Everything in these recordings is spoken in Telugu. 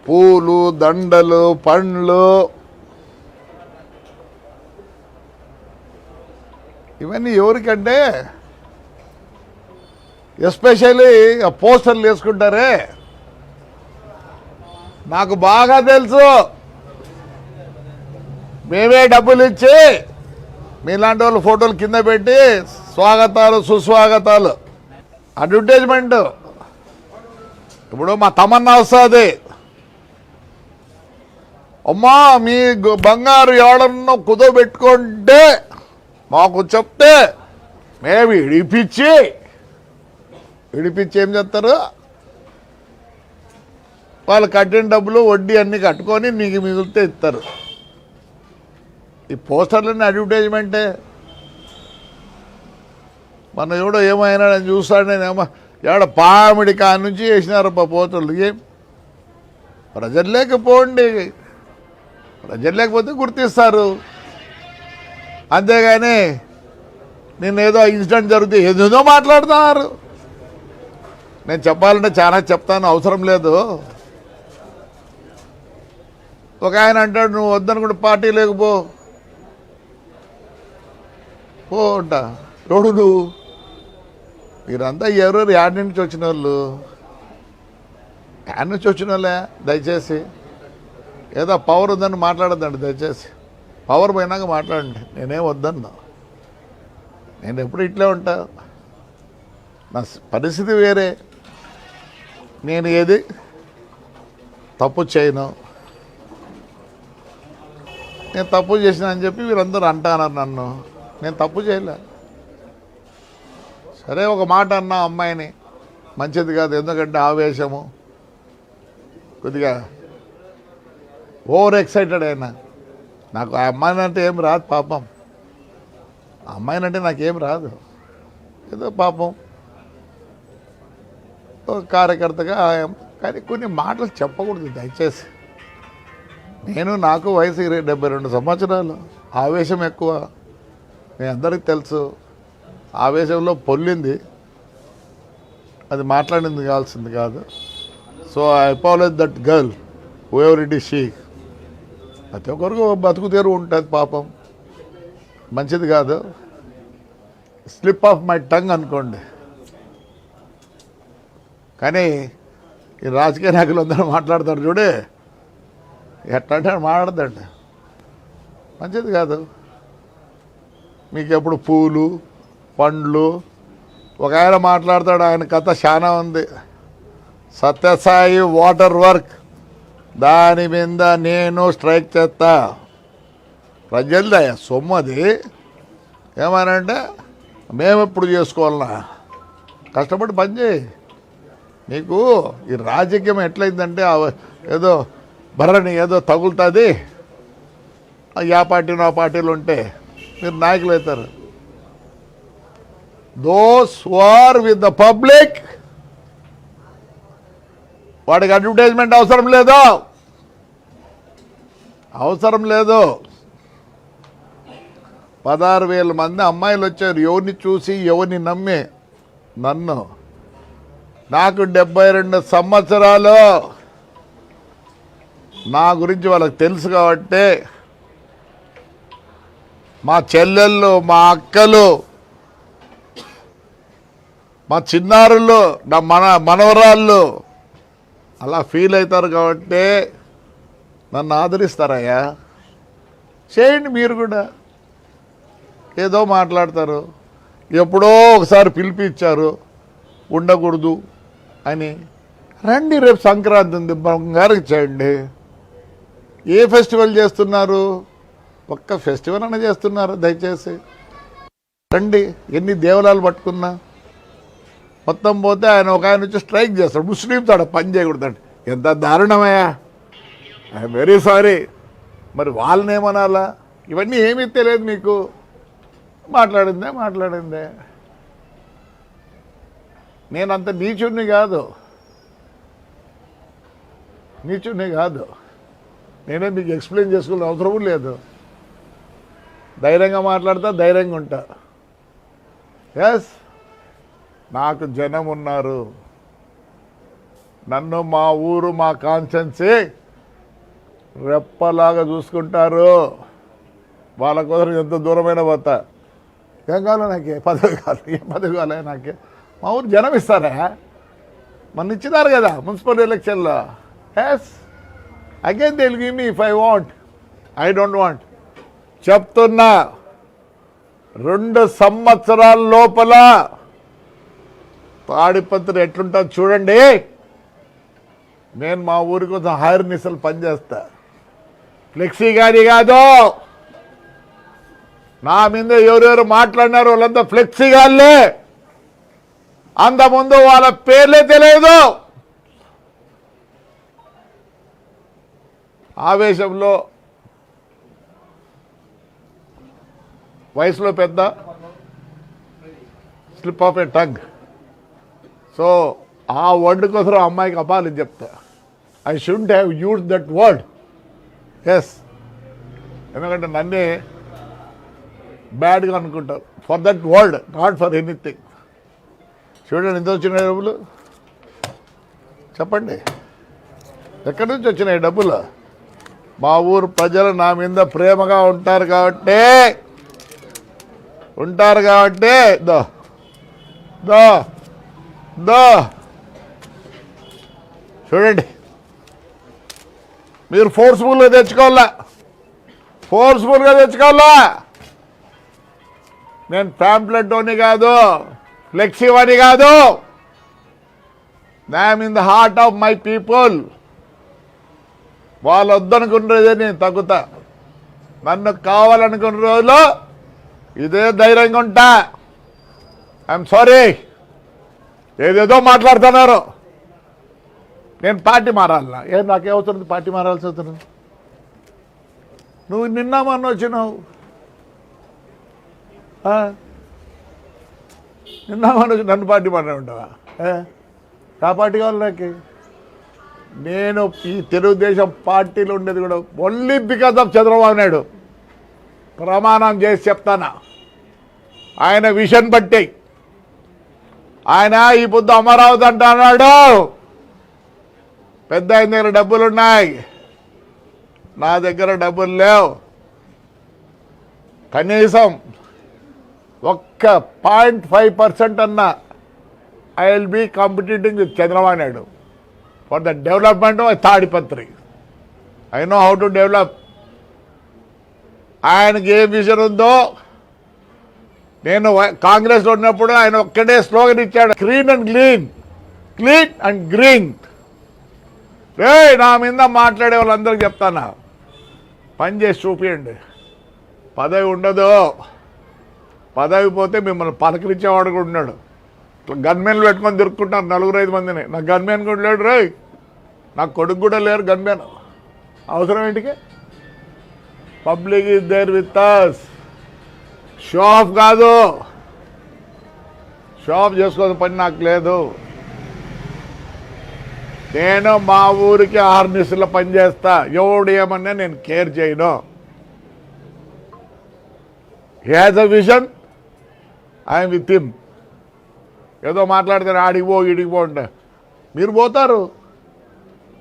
పూలు, దండలు, పండ్లు ఇవన్నీ ఎవరికంటే ఎస్పెషల్లీ ఆ పోస్టర్లు వేసుకుంటారే, నాకు బాగా తెలుసు. మేమే డబ్బులు ఇచ్చి మీలాంటి వాళ్ళు ఫోటోలు కింద పెట్టి స్వాగతాలు సుస్వాగతాలు అడ్వర్టైజ్మెంట్. ఇప్పుడు మా తమన్నా వస్తుంది, అమ్మా మీ బంగారు ఎవడన్నా కుదోబెట్టుకుంటే మాకు చెప్తే మేము ఇడిపించి ఏం చేస్తారు, వాళ్ళు కట్టిన డబ్బులు వడ్డీ అన్నీ కట్టుకొని మీకు మిగిలితే ఇస్తారు. ఈ పోస్టర్లన్నీ అడ్వర్టైజ్మెంటే. మన ఎవడో ఏమైనా చూస్తాడు, నేనేమో ఎవడ పామిడి కాని నుంచి వేసినారు పోస్టర్లు. ఏం ప్రజలు లేకపోండి, ప్రజలు లేకపోతే గుర్తిస్తారు అంతేగాని నేనేదో ఇన్సిడెంట్ జరిగితే ఏదేదో మాట్లాడుతున్నారు. నేను చెప్పాలంటే చాలా చెప్తాను, అవసరం లేదు. ఒక ఆయన అంటాడు, నువ్వు వద్దనుకుంటే పార్టీ లేకపో అంట. ఎవడు నువ్వు? మీరంతా ఎవరెవరు యాడ్ నుంచి వచ్చిన వాళ్ళు, యాడ్ నుంచి వచ్చిన వాళ్ళే. దయచేసి ఏదో పవర్ ఉందని మాట్లాడద్దండి, దయచేసి పవర్ పోయినాక మాట్లాడండి. నేనేం వద్దన్నా, నేను ఎప్పుడు ఇట్లే ఉంటా, నా పరిస్థితి వేరే. నేను ఏది తప్పు చేయను, నేను తప్పు చేసిన అని చెప్పి వీరందరూ అంటున్నారు నన్ను. నేను తప్పు చేయలే. సరే ఒక మాట అన్నా అమ్మాయిని, మంచిది కాదు, ఎందుకంటే ఆవేశము, కొద్దిగా ఓవర్ ఎక్సైటెడ్ అయినా. నాకు ఆ అమ్మాయిని అంటే ఏం రాదు పాపం, ఆ అమ్మాయిని అంటే నాకేం రాదు. ఏదో పాపం ఒక కార్యకర్తగా. కానీ కొన్ని మాటలు చెప్పకూడదు దయచేసి. నాకు వయసు 72 సంవత్సరాలు, ఆవేశం ఎక్కువ, మీ అందరికీ తెలుసు. ఆవేశంలో పొల్లింది, అది మాట్లాడింది కావాల్సింది కాదు. So I apologise that girl whoever it is she. ప్రతి ఒక్కరికి బతుకు తెరు ఉంటుంది పాపం, మంచిది కాదు. స్లిప్ ఆఫ్ మై టంగ్ అనుకోండి. కానీ ఈ రాజకీయ నాయకులు అందరూ మాట్లాడతారు చూడే, ఎట్లంటే మాట్లాడదండి, మంచిది కాదు. మీకు ఎప్పుడు పూలు పండ్లు. ఒక ఆయన మాట్లాడతాడు, ఆయన కథ చాలా ఉంది. సత్యసాయి వాటర్ వర్క్, దాని మీద నేను స్ట్రైక్ చేస్తా. ప్రజలదయ్యా సొమ్ము అది. ఏమనంటే మేము ఎప్పుడు చేసుకోవాలన్నా, కష్టపడి పని చేయి. నీకు ఈ రాజకీయం ఎట్లయిందంటే ఏదో బర్రని ఏదో తగులుతుంది, ఆ పార్టీలో ఆ పార్టీలు ఉంటే మీరు నాయకులు అవుతారు. Those who are with the public, వాడికి అడ్వర్టైజ్మెంట్ అవసరం లేదు, అవసరం లేదు. 16,000 మంది అమ్మాయిలు వచ్చారు, ఎవరిని చూసి ఎవరిని నమ్మి. నన్ను, నాకు 72 సంవత్సరాలు, నా గురించి వాళ్ళకి తెలుసు కాబట్టి మా చెల్లెళ్ళు, మా అక్కలు, మా చిన్నారులు, నా మనవరాళ్ళు అలా ఫీల్ అవుతారు కాబట్టి నన్ను ఆదరిస్తారయ్యా. చేయండి మీరు కూడా. ఏదో మాట్లాడతారు, ఎప్పుడో ఒకసారి పిలిపించారు ఉండకూడదు అని. రండి, రేపు సంక్రాంతి ఉంది, బంగారికి చేయండి. ఏ ఫెస్టివల్ చేస్తున్నారు? ఒక్క ఫెస్టివల్ అన్న చేస్తున్నారు? దయచేసి రండి. ఎన్ని దేవాలయాలు పట్టుకున్నా మొత్తం పోతే ఆయన ఒక ఆయన వచ్చి స్ట్రైక్ చేస్తాడు, ముస్లింస్ ఆడ పని చేయకూడదండి. ఎంత దారుణమయ్యా, ఐఎమ్ వెరీ సారీ. మరి వాళ్ళని ఏమనాలా? ఇవన్నీ ఏమీ తెలియదు మీకు. మాట్లాడిందే. నేనంత నీచుణ్ణి కాదు. నేనే మీకు ఎక్స్ప్లెయిన్ చేసుకునే అవసరం లేదు. ధైర్యంగా మాట్లాడతా, ధైర్యంగా ఉంటా. ఎస్, నాకు జనం ఉన్నారు. నన్ను మా ఊరు మా కాన్స్టెన్సీ రెప్పలాగా చూసుకుంటారు. వాళ్ళ కోసం ఎంత దూరమైన పోతా. ఏం కావాలో నాకే పదవి కావాలి, ఏం పదవి కావాలి నాకే. మా ఊరు జనం ఇస్తారా? మన ఇచ్చినారు కదా మున్సిపల్ ఎలక్షన్లో. Yes again they will give me if I want. I don't want. చెప్తున్నా 2 సంవత్సరాల లోపల తాడిపత్రి ఎట్లుంటుంది చూడండి. నేను మా ఊరి కోసం హైర్ నిసలు పనిచేస్తా. ఫ్లెక్సీ గారి కాదు. నా మీద ఎవరెవరు మాట్లాడినారు వాళ్ళంతా ఫ్లెక్సీ గాళ్ళే. అంతకుముందు వాళ్ళ పేర్లే తెలియదు. ఆవేశంలో వయసులో పెద్ద slip of a tongue. So ఆ వర్డ్ కోసం అమ్మాయికి అపాలని చెప్తా. I should have use that word. Yes, ఎందుకంటే నన్నే బ్యాడ్గా అనుకుంటారు for that word, not for anything. చూడండి ఎంత వచ్చినాయి డబ్బులు చెప్పండి. ఎక్కడి నుంచి వచ్చినాయి డబ్బులు? మా ఊరు ప్రజలు నా మీద ప్రేమగా ఉంటారు కాబట్టి దో దో దో చూడండి. మీరు ఫోర్స్ఫుల్గా తెచ్చుకోవాలా. నేను ప్యాంప్లెట్ అని కాదు, ఫ్లెక్సీ అని కాదు. I'm in the heart of my people. వాళ్ళు వద్దనుకున్నదే నేను తగ్గుతా. నన్ను కావాలనుకున్న రోజులో ఇదే ధైర్యంగా ఉంటా. ఐఎమ్ సారీ, ఏదేదో మాట్లాడుతున్నారు. నేను పార్టీ మారాలనా? నాకేమవుతుంది పార్టీ మారాల్సి అవుతుంది? నువ్వు నిన్న మొన్న వచ్చినావు, నిన్న మొన్న వచ్చి నన్ను పార్టీ మారే ఉంటావా? ఆ పార్టీ కావాలి నాకు. నేను ఈ తెలుగుదేశం పార్టీలో ఉండేది కూడా only because of Chandrababu Naidu. ప్రమాణం చేసి చెప్తానా, ఆయన విషన్ బట్టి. ఆయన ఈ పొద్దు అమరావతి అంటున్నాడు. పెద్ద ఆయన దగ్గర డబ్బులు ఉన్నాయి, నా దగ్గర డబ్బులు లేవు. కనీసం 0.5% అన్నా I will be competing with Chandrababu Naidu for the development of Tadipatri. I know how to develop. ఆయనకి ఏ విజన్ ఉందో, నేను కాంగ్రెస్లో ఉన్నప్పుడు ఆయన ఒక్కడే స్లోగన్ ఇచ్చాడు, క్లీన్ అండ్ గ్రీన్. నా మీద మాట్లాడే వాళ్ళందరికీ చెప్తానా, పని చేసి చూపియండి. పదవి ఉండదు. పదవి పోతే మిమ్మల్ని పలకరించేవాడు కూడా ఉన్నాడు. గన్మెన్లు పెట్టుకొని తిరుక్కుంటారు 4-5 మందిని. నాకు గన్మెన్ కూడా లేడు రే. నాకు కొడుకు కూడా లేరు గన్మెన్. అవసరం ఏంటికి? Public is there with us. Show off కాదు, షో ఆఫ్ చేసుకోవాల్సిన పని నాకు లేదు. నేను మా ఊరికి ఆర్నిస్లో పనిచేస్తా. ఎవడు ఏమన్నా నేను కేర్ చేయను. He has a vision, I'm with him. ఏదో మాట్లాడితే ఆడికి పో ఈడికి పో అంటే మీరు పోతారు.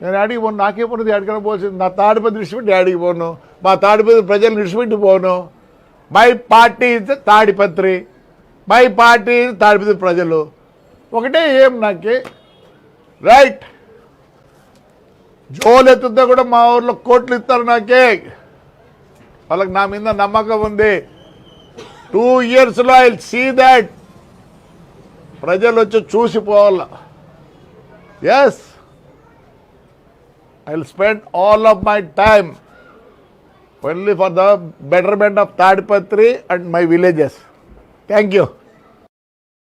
నేను ఆడికి పోను. నాకే పోను, ఎక్కడికైనా పోసింది. నా తాడిపత్రి విడిచిపెట్టి ఆడికి పోను. మా తాడిపత్రి ప్రజలు విడిచిపెట్టి పోను. My party is Tadipatri, my party is Tadipatri ప్రజలు ఒకటే. ఏం నాకే రైట్. జోలు ఎత్తుతే కూడా మా ఊర్లో కోట్లు ఇస్తారు నాకే. వాళ్ళకి నా మీద నమ్మకం ఉంది. 2 yearsలో ఐ విల్ సీ దాట్. ప్రజలు వచ్చి చూసిపోవాల. Yes, I will spend all of my time only for the betterment of Tadipatri and my villages. Thank you.